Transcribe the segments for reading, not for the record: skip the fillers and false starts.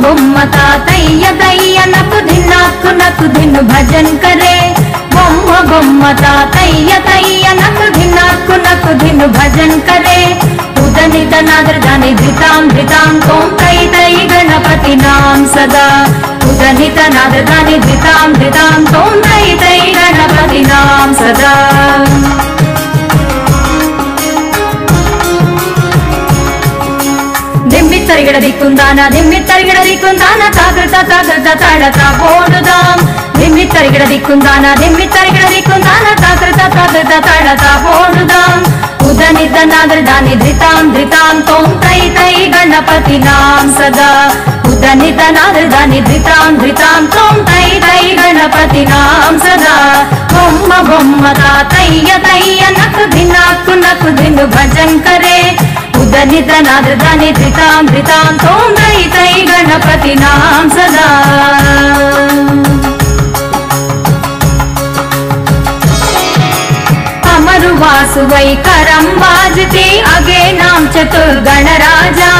बोम्म तातय्य तय्य नकु धिन्नु भजन करे। बोम्म बोम्म तातय्य तय्य नकु धिन्नु भजन करे। उदनित नादर दानि धृतां धृतां तों तै तै गणपति नाम सदा। उदनित नादर दानि धृतां धृतां तों तै तै गणपति नाम सदा। दिम्मित्तरिगड दिक्कुंदान ताकृत ताडता पोडुदां। दिम्मित्तरिगड दिक्कुंदान ताकृत ताडता पोडुदां। उदनित नादर दानि धृतां धृतां तों तै तै गणपति नाम सदा। उदनित नादर दानि धृतां धृतां तों तै तै गणपति नाम सदा। बोम्म बोम्म तातय्य तय्य नकु धिन्नु भजन करे। उदनित नादर दानि धृतां धृतां तों तै तै गणपति नाम सदा। अमरुवासुवै करं बाजते अगे नाम चतुर्गण राजा।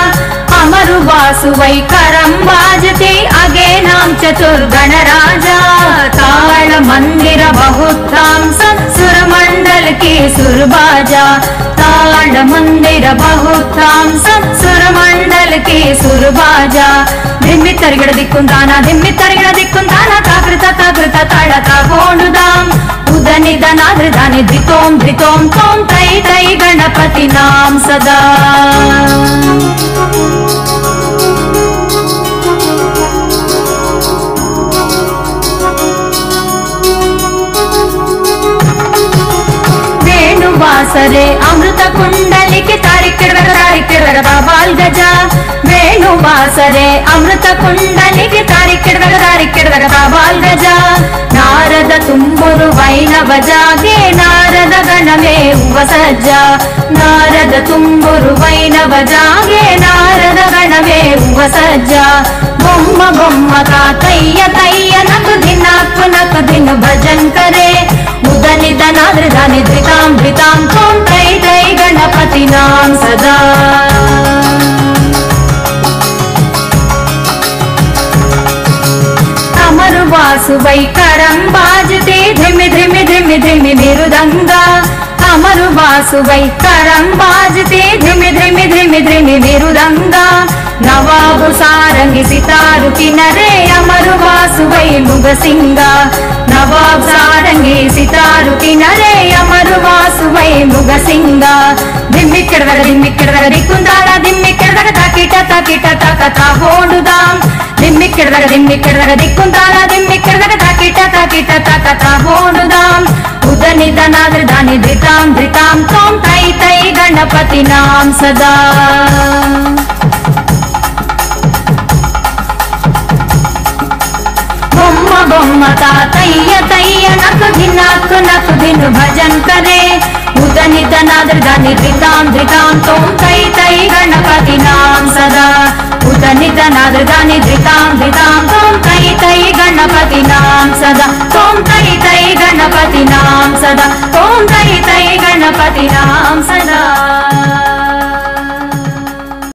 अमरुवासुवै करं बाजते अगे नाम चतुर्गण राजा। ताल मंदिर बहुतां सुरमंडल के सुरबाजा। ताल मंदिर बहुतां सुरमंडल के सुरबाजा। दिम्मित्तरिगड दिक्कुंदान ताकृत ताडता पोडुदां। उदनित नादर दानि धृतों तों तै तै गणपति नाम सदा। वेणुवासरे अमृत कुंडलिके तारिक्किडवर बाल गजा। वेणुवासरे अमृत कुंडलिके तारिक्किडवर बाल गजा। नारद तुम्बुरु वैनव जागे नारद गणमे उपसज्ज। नारद तुम्बुरु वैनव जागे नारद गणमे उपसज्ज। बोम्म बोम्म तातय्य तय्य नकु धिन्नु भजन करे। उदनित नादर दानि धृतां धृतां तों तै तै गणपति नाम सदा। अमरुवासुवै करं बाजते धिमि मृदंगा। अमरुवासुवै करं बाजते धिमि मृदंगा। नवाबु सारंगी सितारु किनरे अमरुवासुवै मुगसिंगा। नवाब सारंगी सितारु किनरे अमरुवासुवै मुगसिंगा। दिम्मिक्किडवर दिक्कुंदान ताकिट ताकता पोडुदां। दिम्मिक्किडवर दिक्कुंदान ताकिट ताकता पोडुदां। उदनित नादर दानि धृतां धृतां तों तै तै गणपति नाम सदा। बोम्म बोम्म तातय्य तय्य नकु धिन्नु भजन करे। उदनित नादर दानि धृतां धृतां तों तै तै गणपति नाम सदा। उदनित नादर दानि धृतां धृतां तों तै तै गणपति नाम सदा। तों तै तै गणपति नाम सदा। तों तै तै गणपति नाम सदा।